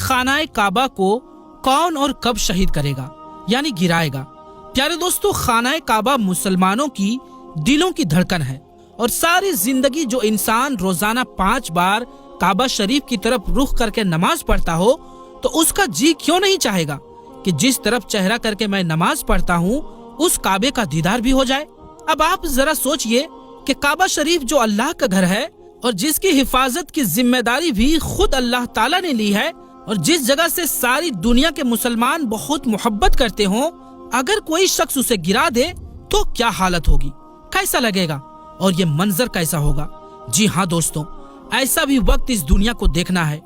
خانہ کعبہ کو کون اور کب شہید کرے گا یعنی گرائے گا۔ پیارے دوستو، خانہ کعبہ مسلمانوں کی دلوں کی دھڑکن ہے، اور ساری زندگی جو انسان روزانہ 5 بار کعبہ شریف کی طرف رخ کر کے نماز پڑھتا ہو تو اس کا جی کیوں نہیں چاہے گا کہ جس طرف چہرہ کر کے میں نماز پڑھتا ہوں اس کعبے کا دیدار بھی ہو جائے۔ اب آپ ذرا سوچئے کہ کعبہ شریف جو اللہ کا گھر ہے اور جس کی حفاظت کی ذمہ داری بھی خود اللہ تعالیٰ نے لی ہے، اور جس جگہ سے ساری دنیا کے مسلمان بہت محبت کرتے ہوں، اگر کوئی شخص اسے گرا دے تو کیا حالت ہوگی، کیسا لگے گا اور یہ منظر کیسا ہوگا؟ جی ہاں دوستوں، ایسا بھی وقت اس دنیا کو دیکھنا ہے،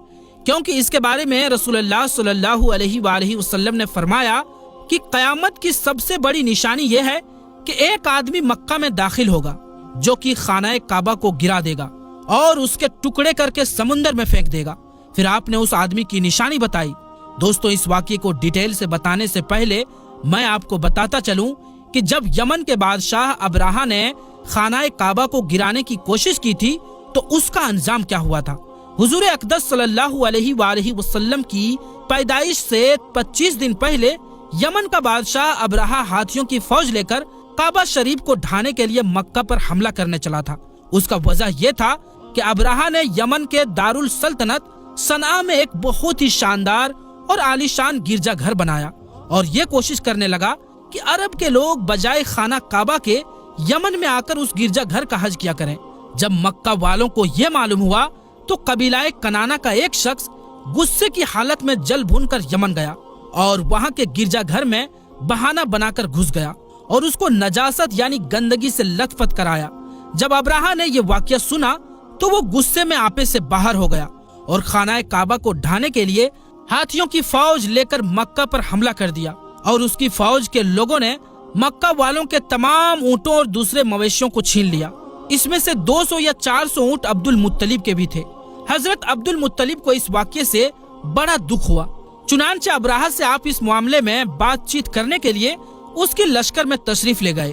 کیونکہ اس کے بارے میں رسول اللہ صلی اللہ علیہ وآلہ وسلم نے فرمایا کہ قیامت کی سب سے بڑی نشانی یہ ہے کہ ایک آدمی مکہ میں داخل ہوگا جو کہ خانہ کعبہ کو گرا دے گا اور اس کے ٹکڑے کر کے سمندر میں پھینک دے گا۔ پھر آپ نے اس آدمی کی نشانی بتائی۔ دوستو، اس واقعے کو ڈیٹیل سے بتانے سے پہلے میں آپ کو بتاتا چلوں کہ جب یمن کے بادشاہ ابراہا نے خانہ کعبہ کو گرانے کی کوشش کی تھی تو اس کا انجام کیا ہوا تھا۔ حضور اقدس صلی اللہ علیہ وآلہ وسلم کی پیدائش سے 25 دن پہلے یمن کا بادشاہ ابراہا ہاتھیوں کی فوج لے کر کعبہ شریف کو ڈھانے کے لیے مکہ پر حملہ کرنے چلا تھا۔ اس کا وجہ یہ تھا کہ ابراہا نے یمن کے دارالسلطنت صنعاء میں ایک بہت ہی شاندار اور عالیشان گرجا گھر بنایا، اور یہ کوشش کرنے لگا کہ عرب کے لوگ بجائے خانہ کعبہ کے یمن میں آ کر اس گرجا گھر کا حج کیا کریں۔ جب مکہ والوں کو یہ معلوم ہوا تو قبیلہ کنانا کا ایک شخص غصے کی حالت میں جل بھن کر یمن گیا اور وہاں کے گرجا گھر میں بہانہ بنا کر گھس گیا اور اس کو نجاست یعنی گندگی سے لت پت کرایا۔ جب ابراہا نے یہ واقعہ سنا تو وہ غصے میں آپے سے باہر ہو گیا اور خانہ کعبہ کو ڈھانے کے لیے ہاتھیوں کی فوج لے کر مکہ پر حملہ کر دیا، اور اس کی فوج کے لوگوں نے مکہ والوں کے تمام اونٹوں اور دوسرے مویشیوں کو چھین لیا۔ اس میں سے 200 یا 400 اونٹ عبد المطلب کے بھی تھے۔ حضرت عبد المطلب کو اس واقعے سے بڑا دکھ ہوا، چنانچہ ابراہا سے آپ اس معاملے میں بات چیت کرنے کے لیے اس کے لشکر میں تشریف لے گئے۔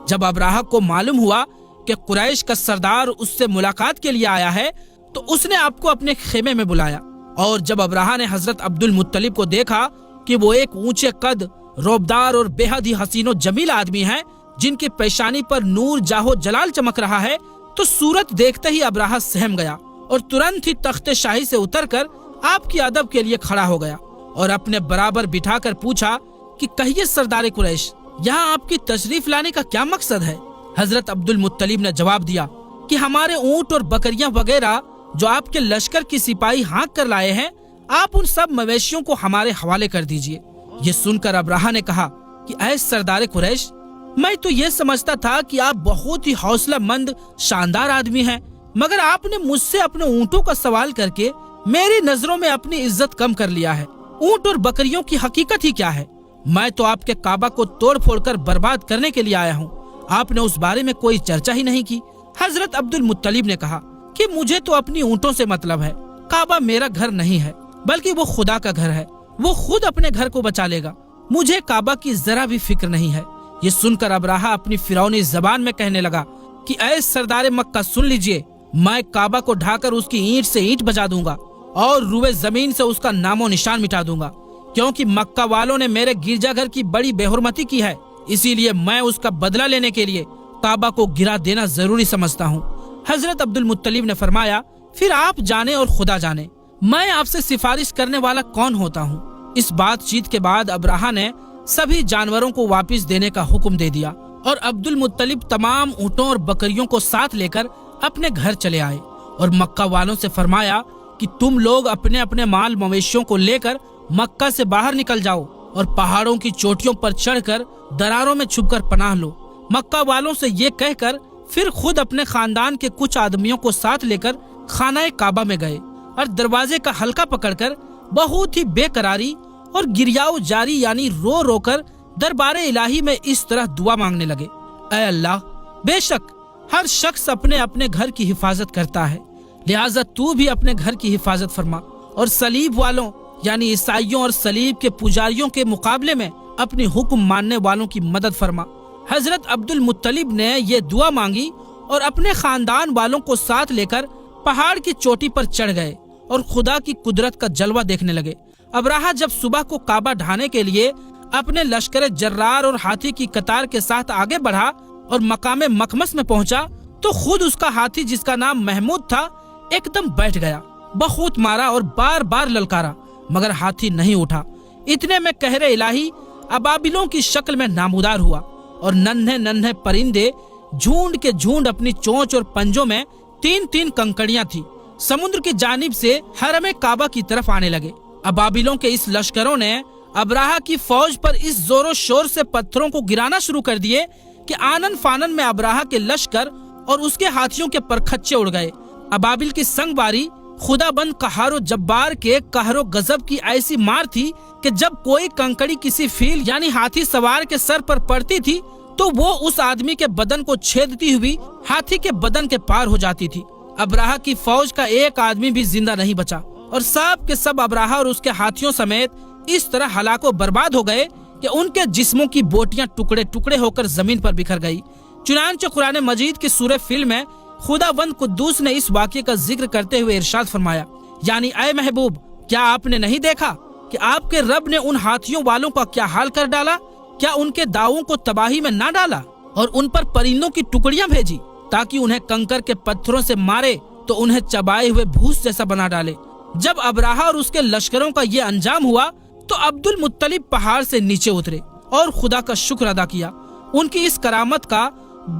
جب ابراہا کو معلوم ہوا کہ قریش کا سردار اس سے ملاقات کے لیے آیا ہے تو اس نے آپ کو اپنے خیمے میں بلایا، اور جب ابراہا نے حضرت عبد المطلب کو دیکھا کہ وہ ایک اونچے قد، روبدار اور بے حد ہی حسین و جمیل آدمی ہیں جن کی پیشانی پر نور جاہو جلال چمک رہا ہے، تو صورت دیکھتے ہی ابراہا سہم گیا اور ترنت ہی تخت شاہی سے اتر کر آپ کی ادب کے لیے کھڑا ہو گیا اور اپنے برابر بٹھا کر پوچھا کہ کہیے سردار قریش، یہاں آپ کی تشریف لانے کا کیا مقصد ہے؟ حضرت عبد المطلب نے جواب دیا کہ ہمارے اونٹ اور بکریاں وغیرہ جو آپ کے لشکر کی سپاہی ہانک کر لائے ہیں، آپ ان سب مویشیوں کو ہمارے حوالے کر دیجئے۔ یہ سن کر ابراہا نے کہا کہ اے سردار قریش، میں تو یہ سمجھتا تھا کہ آپ بہت ہی حوصلہ مند شاندار آدمی ہیں، مگر آپ نے مجھ سے اپنے اونٹوں کا سوال کر کے میری نظروں میں اپنی عزت کم کر لیا ہے۔ اونٹ اور بکریوں کی حقیقت ہی کیا ہے؟ میں تو آپ کے کعبہ کو توڑ پھوڑ کر برباد کرنے کے لیے آیا ہوں، آپ نے اس بارے میں کوئی چرچا ہی نہیں کی۔ حضرت عبد المطلب نے کہا کہ مجھے تو اپنی اونٹوں سے مطلب ہے، کعبہ میرا گھر نہیں ہے بلکہ وہ خدا کا گھر ہے، وہ خود اپنے گھر کو بچا لے گا، مجھے کعبہ کی ذرا بھی فکر نہیں ہے۔ یہ سن کر ابراہا اپنی فرعونی زبان میں کہنے لگا کہ اے سردار مکہ سن لیجئے، میں کعبہ کو ڈھا کر اس کی اینٹ سے اینٹ بجا دوں گا اور روئے زمین سے اس کا نام و نشان مٹا دوں گا، کیونکہ مکہ والوں نے میرے گرجا گھر کی بڑی بے حرمتی کی ہے، اسی لیے میں اس کا بدلہ لینے کے لیے کعبہ کو گرا دینا ضروری سمجھتا ہوں۔ حضرت عبد المطلب نے فرمایا پھر آپ جانے اور خدا جانے، میں آپ سے سفارش کرنے والا کون ہوتا ہوں۔ اس بات چیت کے بعد ابراہا نے سبھی جانوروں کو واپس دینے کا حکم دے دیا اور عبد المطلب تمام اونٹوں اور بکریوں کو ساتھ لے کر اپنے گھر چلے آئے اور مکہ والوں سے فرمایا کہ تم لوگ اپنے اپنے مال مویشیوں کو لے کر مکہ سے باہر نکل جاؤ اور پہاڑوں کی چوٹیوں پر چڑھ کر دراروں میں چھپ کر پناہ لو۔ مکہ والوں سے یہ کہہ کر پھر خود اپنے خاندان کے کچھ آدمیوں کو ساتھ لے کر خانہ کعبہ میں گئے اور دروازے کا حلقہ پکڑ کر بہت ہی بے قراری اور گریاؤ جاری یعنی رو رو کر دربار الہی میں اس طرح دعا مانگنے لگے، اے اللہ، بے شک ہر شخص اپنے اپنے گھر کی حفاظت کرتا ہے، لہٰذا تو بھی اپنے گھر کی حفاظت فرما اور صلیب والوں یعنی عیسائیوں اور صلیب کے پجاریوں کے مقابلے میں اپنی حکم ماننے والوں کی مدد فرما۔ حضرت عبد المطلب نے یہ دعا مانگی اور اپنے خاندان والوں کو ساتھ لے کر پہاڑ کی چوٹی پر چڑھ گئے اور خدا کی قدرت کا جلوہ دیکھنے لگے۔ ابراہہ جب صبح کو کعبہ ڈھانے کے لیے اپنے لشکر جرار اور ہاتھی کی قطار کے ساتھ آگے بڑھا اور مقام مکمس میں پہنچا تو خود اس کا ہاتھی جس کا نام محمود تھا ایک دم بیٹھ گیا، بخوت مارا اور بار بار للکارا، مگر ہاتھی نہیں اٹھا۔ اتنے میں قہر الہی ابابیلوں کی شکل میں نامودار ہوا اور ننھے ننھے پرندے جھونڈ کے جھونڈ اپنی چونچ اور پنجوں میں 3 کنکڑیاں تھی سمندر کی جانب سے حرم کعبہ کی طرف آنے لگے۔ ابابیلوں کے اس لشکروں نے ابراہہ کی فوج پر اس زور و شور سے پتھروں کو گرانا شروع کر دیے کہ آنن فانن میں ابراہہ کے لشکر اور اس کے ہاتھیوں کے پرکھچے اڑ گئے۔ ابابیل کی سنگ باری خدا بند قہار و جبار کے قہر و غضب کی ایسی مار تھی کہ جب کوئی کنکڑی کسی فیل یعنی ہاتھی سوار کے سر پر پڑتی تھی تو وہ اس آدمی کے بدن کو چھیدتی ہوئی ہاتھی کے بدن کے پار ہو جاتی تھی۔ ابراہہ کی فوج کا ایک آدمی بھی زندہ نہیں بچا اور سب کے سب ابراہہ اور اس کے ہاتھیوں سمیت اس طرح ہلاک و برباد ہو گئے کہ ان کے جسموں کی بوٹیاں ٹکڑے ٹکڑے ہو کر زمین پر بکھر گئی۔ چنانچہ قرآن مجید کی سورہ فیل میں خدا وند قدوس نے اس واقعے کا ذکر کرتے ہوئے ارشاد فرمایا، یعنی اے محبوب، کیا آپ نے نہیں دیکھا کہ آپ کے رب نے ان ہاتھیوں والوں کا کیا حال کر ڈالا؟ کیا ان کے داؤں کو تباہی میں نہ ڈالا اور ان پر پرندوں کی ٹکڑیاں بھیجی تاکہ انہیں کنکر کے پتھروں سے مارے تو انہیں چبائے ہوئے بھوس جیسا بنا ڈالے۔ جب ابراہہ اور اس کے لشکروں کا یہ انجام ہوا تو عبد المطلب پہاڑ سے نیچے اترے اور خدا کا شکر ادا کیا۔ ان کی اس کرامت کا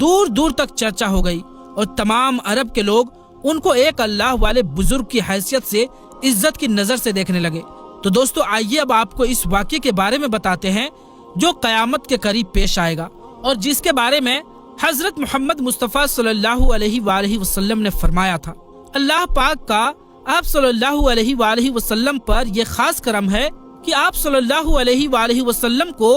دور دور تک چرچا ہو گئی اور تمام عرب کے لوگ ان کو ایک اللہ والے بزرگ کی حیثیت سے عزت کی نظر سے دیکھنے لگے۔ تو دوستو آئیے اب آپ کو اس واقعے کے بارے میں بتاتے ہیں جو قیامت کے قریب پیش آئے گا اور جس کے بارے میں حضرت محمد مصطفیٰ صلی اللہ علیہ وآلہ وسلم نے فرمایا تھا۔ اللہ پاک کا آپ صلی اللہ علیہ وآلہ وسلم پر یہ خاص کرم ہے کہ آپ صلی اللہ علیہ وآلہ وسلم کو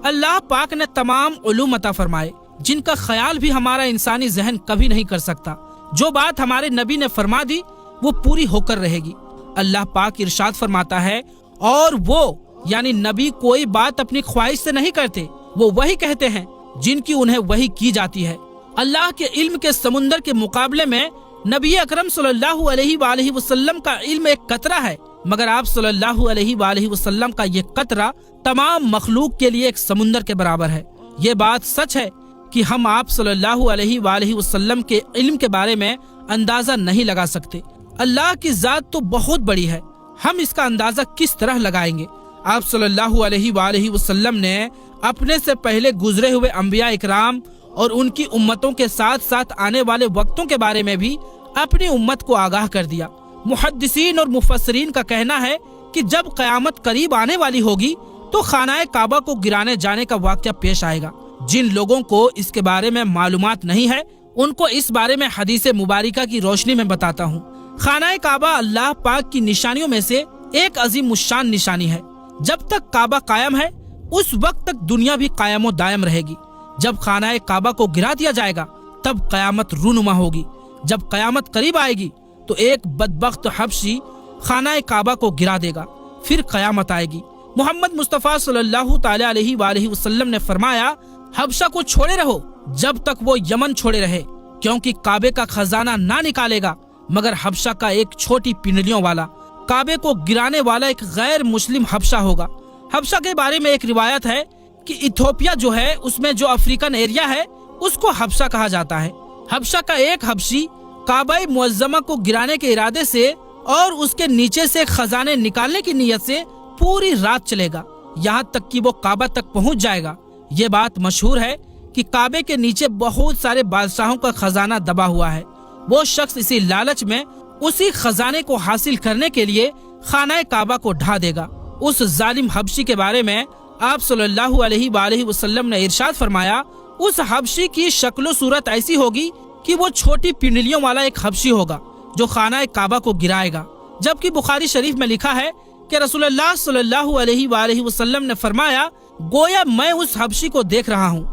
اللہ پاک نے تمام علوم عطا فرمائے جن کا خیال بھی ہمارا انسانی ذہن کبھی نہیں کر سکتا۔ جو بات ہمارے نبی نے فرما دی وہ پوری ہو کر رہے گی۔ اللہ پاک ارشاد فرماتا ہے، اور وہ یعنی نبی کوئی بات اپنی خواہش سے نہیں کرتے، وہ وہی کہتے ہیں جن کی انہیں وہی کی جاتی ہے۔ اللہ کے علم کے سمندر کے مقابلے میں نبی اکرم صلی اللہ علیہ وآلہ وسلم کا علم ایک قطرہ ہے، مگر آپ صلی اللہ علیہ وآلہ وسلم کا یہ قطرہ تمام مخلوق کے لیے ایک سمندر کے برابر ہے۔ یہ بات سچ ہے کہ ہم آپ صلی اللہ علیہ وآلہ وسلم کے علم کے بارے میں اندازہ نہیں لگا سکتے۔ اللہ کی ذات تو بہت بڑی ہے، ہم اس کا اندازہ کس طرح لگائیں گے؟ آپ صلی اللہ علیہ وآلہ وسلم نے اپنے سے پہلے گزرے ہوئے انبیاء اکرام اور ان کی امتوں کے ساتھ ساتھ آنے والے وقتوں کے بارے میں بھی اپنی امت کو آگاہ کر دیا۔ محدثین اور مفسرین کا کہنا ہے کہ جب قیامت قریب آنے والی ہوگی تو خانہ کعبہ کو گرانے جانے کا واقعہ پیش آئے گا۔ جن لوگوں کو اس کے بارے میں معلومات نہیں ہے ان کو اس بارے میں حدیث مبارکہ کی روشنی میں بتاتا ہوں۔ خانہ کعبہ اللہ پاک کی نشانیوں میں سے ایک عظیم الشان نشانی ہے۔ جب تک کعبہ قائم ہے اس وقت تک دنیا بھی قائم و دائم رہے گی۔ جب خانہ کعبہ کو گرا دیا جائے گا تب قیامت رونما ہوگی۔ جب قیامت قریب آئے گی تو ایک بدبخت حبشی خانہ کعبہ کو گرا دے گا، پھر قیامت آئے گی۔ محمد مصطفیٰ صلی اللہ تعالی علیہ وآلہ وسلم نے فرمایا، حبشہ کو چھوڑے رہو جب تک وہ یمن چھوڑے رہے، کیونکہ کعبے کا خزانہ نہ نکالے گا مگر حبشہ کا ایک چھوٹی پنڈلیوں والا، کعبے کو گرانے والا ایک غیر مسلم حبشہ ہوگا۔ حبشہ کے بارے میں ایک روایت ہے کہ ایتھوپیا جو ہے اس میں جو افریقن ایریا ہے اس کو حبشہ کہا جاتا ہے۔ حبشہ کا ایک حبشی کعبہ معظمہ کو گرانے کے ارادے سے اور اس کے نیچے سے خزانے نکالنے کی نیت سے پوری رات چلے گا، یہاں تک کہ وہ کعبہ تک پہنچ جائے گا۔ یہ بات مشہور ہے کہ کعبے کے نیچے بہت سارے بادشاہوں کا خزانہ دبا ہوا ہے۔ وہ شخص اسی لالچ میں اسی خزانے کو حاصل کرنے کے لیے خانہ کعبہ کو ڈھا دے گا۔ اس ظالم حبشی کے بارے میں آپ صلی اللہ علیہ وآلہ وسلم نے ارشاد فرمایا، اس حبشی کی شکل و صورت ایسی ہوگی کہ وہ چھوٹی پنڈلیوں والا ایک حبشی ہوگا جو خانہ کعبہ کو گرائے گا۔ جبکہ بخاری شریف میں لکھا ہے کہ رسول اللہ صلی اللہ علیہ وآلہ وسلم نے فرمایا، گویا میں اس حبشی کو دیکھ رہا ہوں،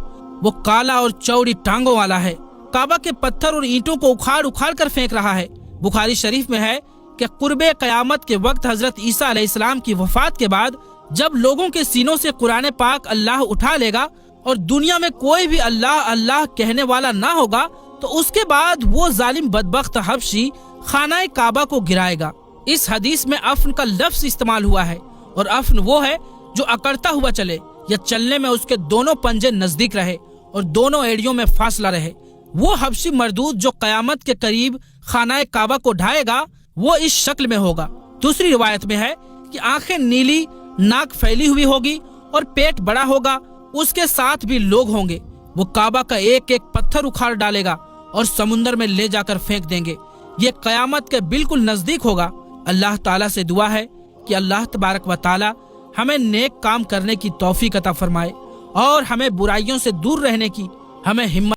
وہ کالا اور چوڑی ٹانگوں والا ہے، کعبہ کے پتھر اور اینٹوں کو اکھاڑ اکھاڑ کر پھینک رہا ہے۔ بخاری شریف میں ہے کہ قرب قیامت کے وقت حضرت عیسیٰ علیہ السلام کی وفات کے بعد جب لوگوں کے سینوں سے قرآن پاک اللہ اٹھا لے گا اور دنیا میں کوئی بھی اللہ اللہ کہنے والا نہ ہوگا تو اس کے بعد وہ ظالم بدبخت حبشی خانہ کعبہ کو گرائے گا اس حدیث میں افن کا لفظ استعمال ہوا ہے، اور افن وہ ہے جو اکڑتا ہوا چلے یا چلنے میں اس کے دونوں پنجے نزدیک رہے اور دونوں ایڑیوں میں فاصلہ رہے۔ وہ حبشی مردود جو قیامت کے قریب خانہ کعبہ کو ڈھائے گا وہ اس شکل میں ہوگا۔ دوسری روایت میں ہے کہ آنکھیں نیلی، ناک پھیلی ہوئی ہوگی اور پیٹ بڑا ہوگا، اس کے ساتھ بھی لوگ ہوں گے۔ وہ کعبہ کا ایک ایک پتھر اکھاڑ ڈالے گا اور سمندر میں لے جا کر پھینک دیں گے۔ یہ قیامت کے بالکل نزدیک ہوگا۔ اللہ تعالیٰ سے دعا ہے کہ اللہ تبارک و تعالیٰ ہمیں نیک کام کرنے کی توفیق عطا فرمائے اور ہمیں برائیوں سے دور رہنے کی ہمیں ہمت